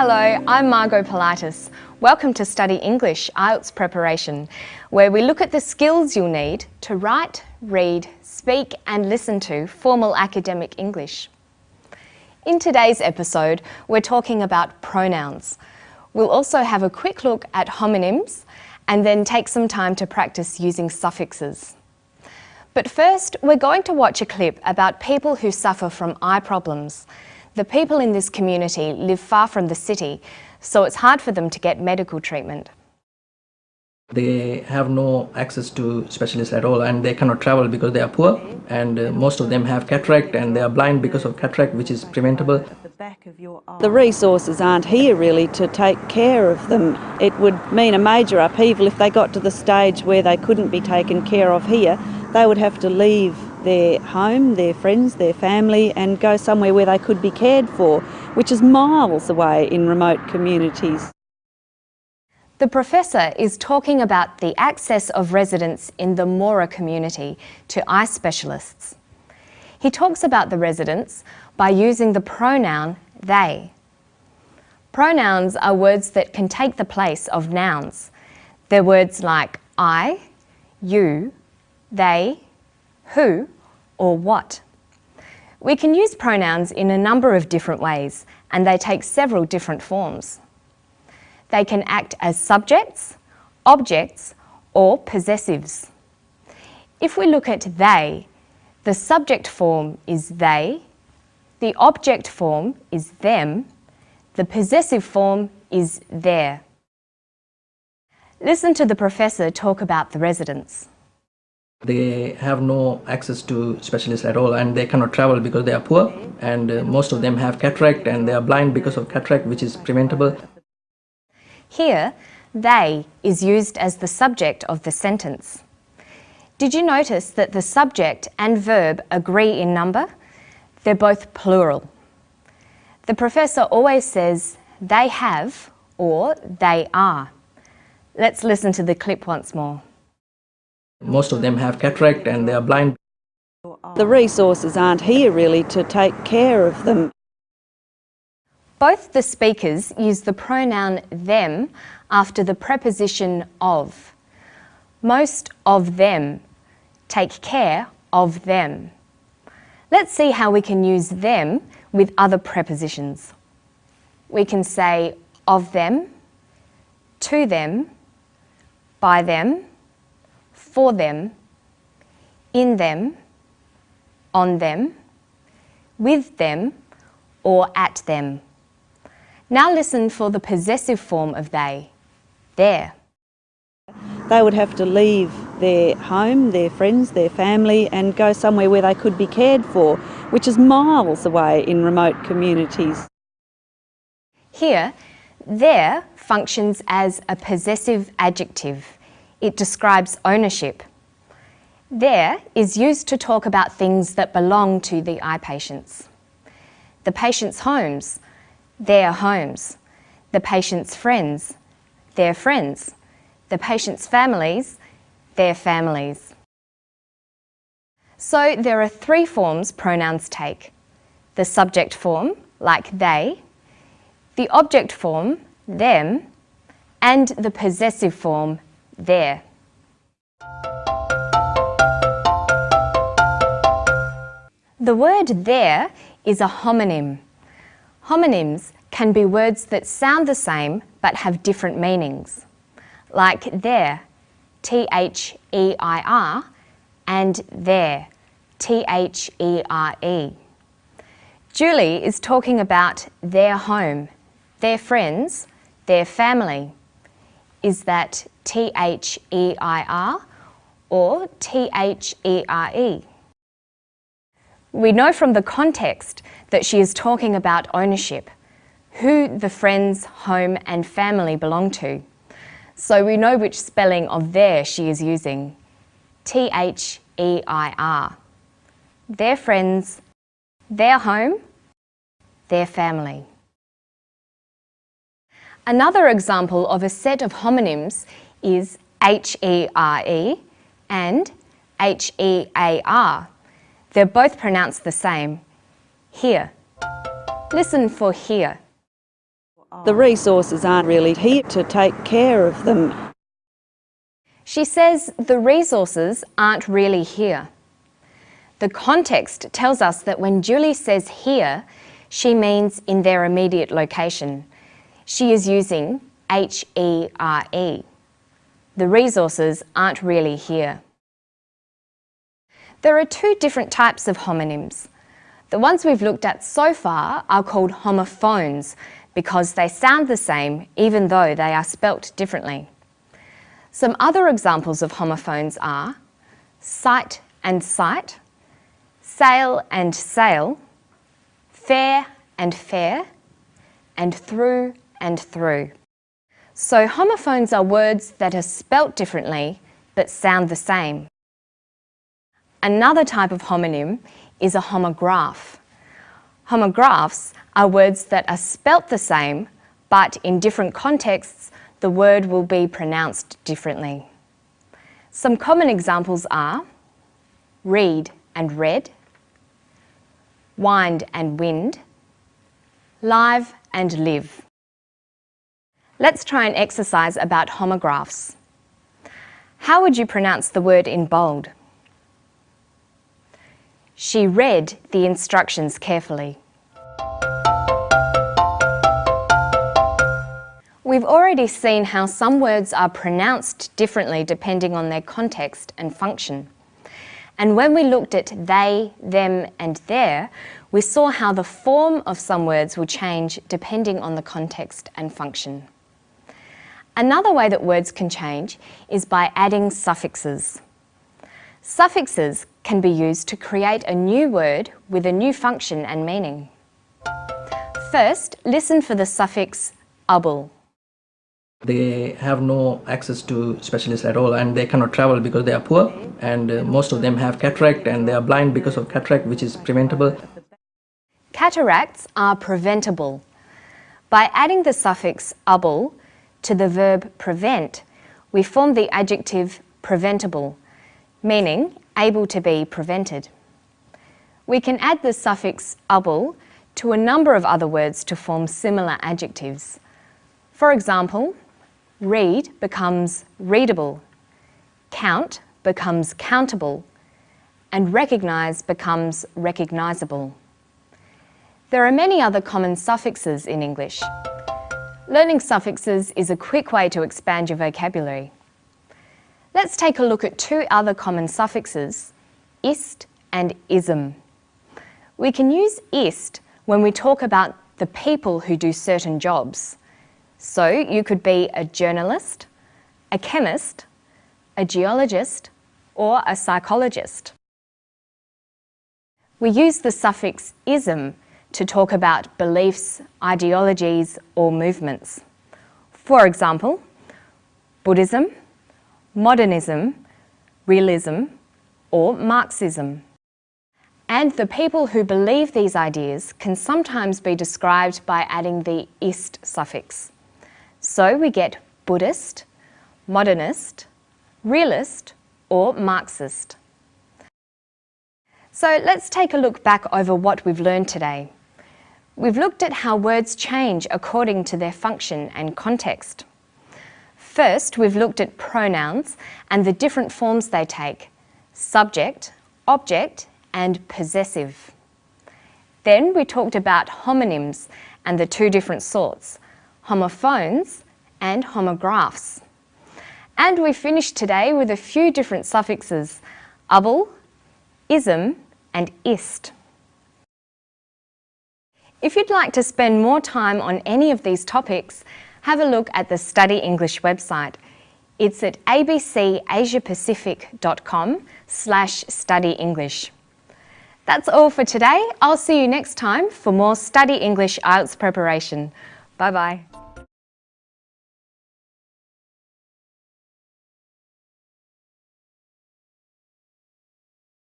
Hello, I'm Margot Politis. Welcome to Study English IELTS Preparation, where we look at the skills you'll need to write, read, speak and listen to formal academic English. In today's episode, we're talking about pronouns. We'll also have a quick look at homonyms and then take some time to practice using suffixes. But first, we're going to watch a clip about people who suffer from eye problems. The people in this community live far from the city, so it's hard for them to get medical treatment. They have no access to specialists at all, and they cannot travel because they are poor, and most of them have cataract and they are blind because of cataract, which is preventable. The resources aren't here really to take care of them. It would mean a major upheaval if they got to the stage where they couldn't be taken care of here. They would have to leave their home, their friends, their family and go somewhere where they could be cared for, which is miles away in remote communities. The professor is talking about the access of residents in the Mora community to eye specialists. He talks about the residents by using the pronoun they. Pronouns are words that can take the place of nouns. They're words like I, you, they, who, or what. We can use pronouns in a number of different ways, and they take several different forms. They can act as subjects, objects, or possessives. If we look at they, the subject form is they, the object form is them, the possessive form is their. Listen to the professor talk about the residents. They have no access to specialists at all, and they cannot travel because they are poor, and most of them have cataract and they are blind because of cataract, which is preventable. Here, they is used as the subject of the sentence. Did you notice that the subject and verb agree in number? They're both plural. The professor always says they have or they are. Let's listen to the clip once more. Most of them have cataract and they are blind. The resources aren't here really to take care of them. Both the speakers use the pronoun them after the preposition of. Most of them take care of them. Let's see how we can use them with other prepositions. We can say of them, to them, by them, for them, in them, on them, with them, or at them. Now listen for the possessive form of they, their. They would have to leave their home, their friends, their family and go somewhere where they could be cared for, which is miles away in remote communities. Here, their functions as a possessive adjective. It describes ownership. Their is used to talk about things that belong to the eye patients. The patient's homes, their homes. The patient's friends, their friends. The patient's families, their families. So there are three forms pronouns take. The subject form, like they, the object form, them, and the possessive form, their. The word their is a homonym. Homonyms can be words that sound the same but have different meanings, like there, T-H-E-I-R, and there, T-H-E-R-E. Julie is talking about their home, their friends, their family. Is that T-H-E-I-R or T-H-E-R-E? We know from the context that she is talking about ownership, who the friends, home and family belong to. So we know which spelling of their she is using, T-H-E-I-R. Their friends, their home, their family. Another example of a set of homonyms is H-E-R-E and H-E-A-R. They're both pronounced the same, here. Listen for here. The resources aren't really here to take care of them. She says the resources aren't really here. The context tells us that when Julie says here, she means in their immediate location. She is using HERE. The resources aren't really here. There are two different types of homonyms. The ones we've looked at so far are called homophones because they sound the same even though they are spelt differently. Some other examples of homophones are sight and sight, sail and sail, fair and fair, and through and through. So homophones are words that are spelt differently but sound the same. Another type of homonym is a homograph. Homographs are words that are spelt the same but in different contexts the word will be pronounced differently. Some common examples are read and read, wind and wind, live and live. Let's try an exercise about homographs. How would you pronounce the word in bold? She read the instructions carefully. We've already seen how some words are pronounced differently depending on their context and function. And when we looked at they, them and their, we saw how the form of some words will change depending on the context and function. Another way that words can change is by adding suffixes. Suffixes can be used to create a new word with a new function and meaning. First, listen for the suffix able. They have no access to specialists at all and they cannot travel because they are poor, and most of them have cataract and they are blind because of cataract, which is preventable. Cataracts are preventable. By adding the suffix able to the verb prevent, we form the adjective preventable, meaning able to be prevented. We can add the suffix able to a number of other words to form similar adjectives. For example, read becomes readable, count becomes countable, and recognise becomes recognisable. There are many other common suffixes in English. Learning suffixes is a quick way to expand your vocabulary. Let's take a look at two other common suffixes, ist and ism. We can use ist when we talk about the people who do certain jobs. So you could be a journalist, a chemist, a geologist, or a psychologist. We use the suffix ism to talk about beliefs, ideologies, or movements. For example, Buddhism, modernism, realism, or Marxism. And the people who believe these ideas can sometimes be described by adding the ist suffix. So we get Buddhist, modernist, realist, or Marxist. So let's take a look back over what we've learned today. We've looked at how words change according to their function and context. First, we've looked at pronouns and the different forms they take: subject, object, and possessive. Then we talked about homonyms and the two different sorts, homophones and homographs. And we finished today with a few different suffixes, able, ism, and ist. If you'd like to spend more time on any of these topics, have a look at the Study English website. It's at abcasiapacific.com/studyenglish. That's all for today. I'll see you next time for more Study English IELTS preparation. Bye-bye.